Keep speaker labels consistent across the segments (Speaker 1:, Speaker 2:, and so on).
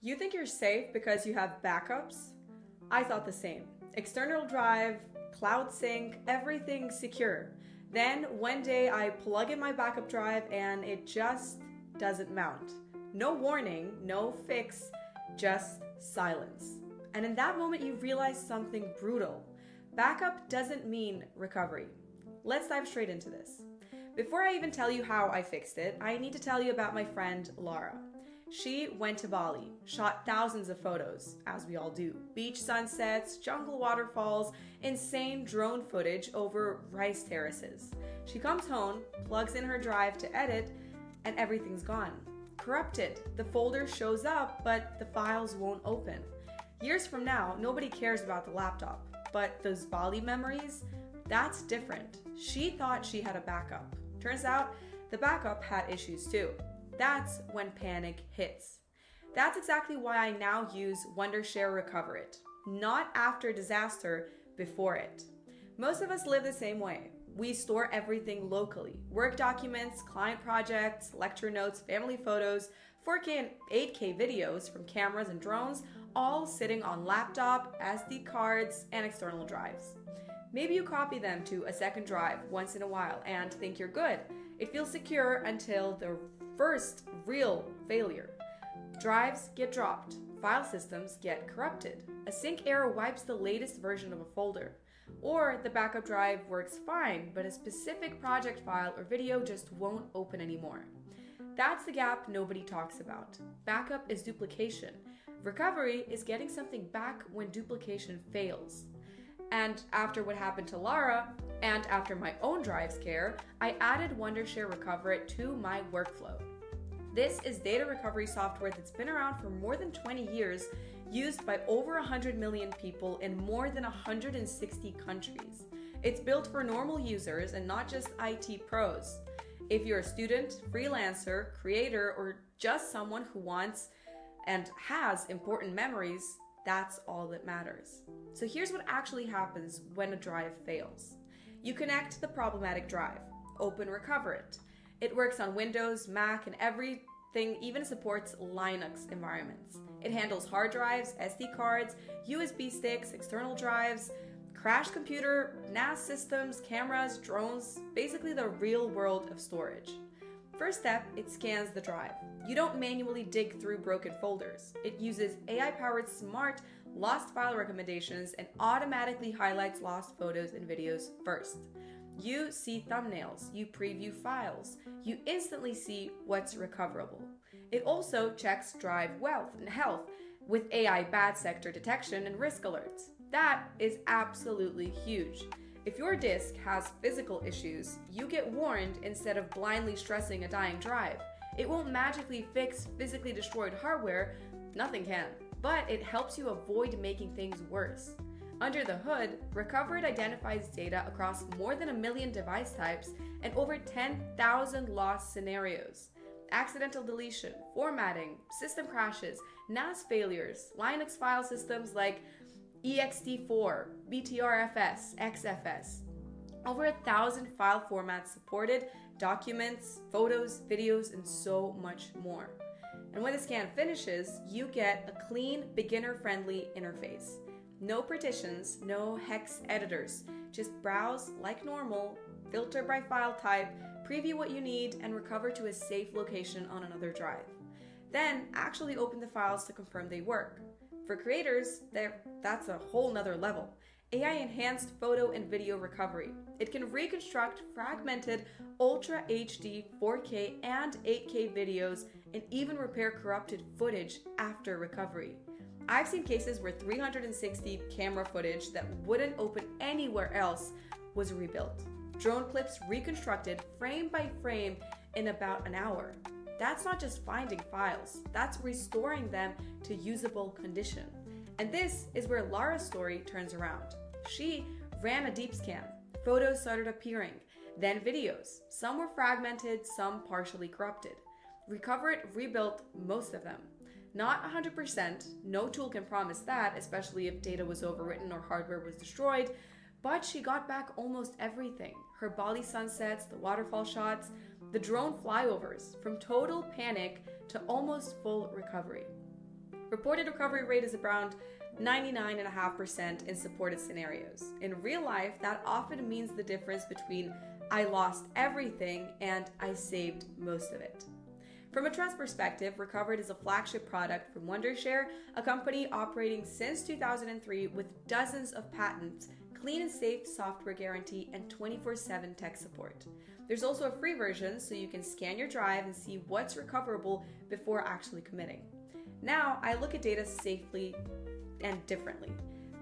Speaker 1: You think you're safe because you have backups? I thought the same. External drive, cloud sync, everything secure. Then one day I plug in my backup drive and it just doesn't mount. No warning, no fix, just silence. And in that moment you realize something brutal. Backup doesn't mean recovery. Let's dive straight into this. Before I even tell you how I fixed it, I need to tell you about my friend Lara. She went to Bali, shot thousands of photos, as we all do. Beach sunsets, jungle waterfalls, insane drone footage over rice terraces. She comes home, plugs in her drive to edit, and everything's gone. Corrupted. The folder shows up, but the files won't open. Years from now, nobody cares about the laptop. But those Bali memories, that's different. She thought she had a backup. Turns out, the backup had issues too. That's when panic hits. That's exactly why I now use Wondershare Recoverit. Not after disaster, before it. Most of us live the same way. We store everything locally. Work documents, client projects, lecture notes, family photos, 4K and 8K videos from cameras and drones, all sitting on laptop, SD cards, and external drives. Maybe you copy them to a second drive once in a while and think you're good. It feels secure until the first real failure. Drives get dropped. File systems get corrupted. A sync error wipes the latest version of a folder. Or the backup drive works fine, but a specific project file or video just won't open anymore. That's the gap nobody talks about. Backup is duplication. Recovery is getting something back when duplication fails. And after what happened to Lara, and after my own drive scare, I added Wondershare Recoverit to my workflow. This is data recovery software that's been around for more than 20 years, used by over 100 million people in more than 160 countries. It's built for normal users and not just IT pros. If you're a student, freelancer, creator, or just someone who wants and has important memories, that's all that matters. So here's what actually happens when a drive fails. You connect the problematic drive, open Recoverit. It works on Windows, Mac, and everything, even supports Linux environments. It handles hard drives, SD cards, USB sticks, external drives, crash computer, NAS systems, cameras, drones, basically the real world of storage. First step, it scans the drive. You don't manually dig through broken folders. It uses AI-powered smart lost file recommendations and automatically highlights lost photos and videos first. You see thumbnails, you preview files, you instantly see what's recoverable. It also checks drive wealth and health with AI bad sector detection and risk alerts. That is absolutely huge. If your disk has physical issues, you get warned instead of blindly stressing a dying drive. It won't magically fix physically destroyed hardware, nothing can, but it helps you avoid making things worse. Under the hood, Recoverit identifies data across more than 1 million device types and over 10,000 loss scenarios. Accidental deletion, formatting, system crashes, NAS failures, Linux file systems like ext4, btrfs, xfs. Over 1,000 file formats supported, documents, photos, videos, and so much more. And when the scan finishes, you get a clean, beginner-friendly interface. No partitions, no hex editors. Just browse like normal, filter by file type, preview what you need, and recover to a safe location on another drive. Then actually open the files to confirm they work. For creators, that's a whole nother level. AI-enhanced photo and video recovery. It can reconstruct fragmented Ultra HD, 4K, and 8K videos and even repair corrupted footage after recovery. I've seen cases where 360 camera footage that wouldn't open anywhere else was rebuilt. Drone clips reconstructed frame by frame in about an hour. That's not just finding files, that's restoring them to usable condition. And this is where Lara's story turns around. She ran a deep scan. Photos started appearing, then videos. Some were fragmented, some partially corrupted. Recoverit rebuilt most of them. Not 100%, no tool can promise that, especially if data was overwritten or hardware was destroyed, but she got back almost everything. Her Bali sunsets, the waterfall shots, the drone flyovers, from total panic to almost full recovery. Reported recovery rate is around 99.5% in supported scenarios. In real life, that often means the difference between I lost everything and I saved most of it. From a trust perspective, Recoverit is a flagship product from Wondershare, a company operating since 2003 with dozens of patents, clean and safe software guarantee, and 24/7 tech support. There's also a free version so you can scan your drive and see what's recoverable before actually committing. Now, I look at data safely and differently.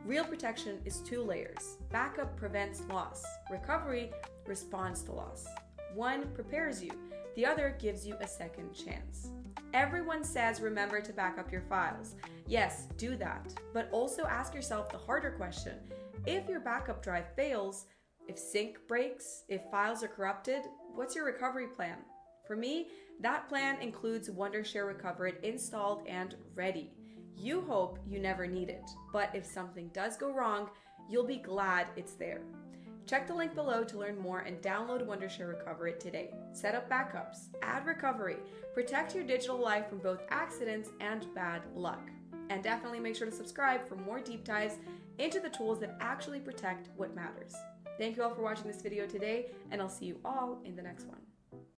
Speaker 1: Real protection is 2 layers. Backup prevents loss. Recovery responds to loss. One prepares you. The other gives you a second chance. Everyone says remember to back up your files. Yes, do that. But also ask yourself the harder question. If your backup drive fails, if sync breaks, if files are corrupted, what's your recovery plan? For me, that plan includes Wondershare Recoverit installed and ready. You hope you never need it, but if something does go wrong, you'll be glad it's there. Check the link below to learn more and download Wondershare Recoverit today. Set up backups, add recovery, protect your digital life from both accidents and bad luck. And definitely make sure to subscribe for more deep dives into the tools that actually protect what matters. Thank you all for watching this video today, and I'll see you all in the next one.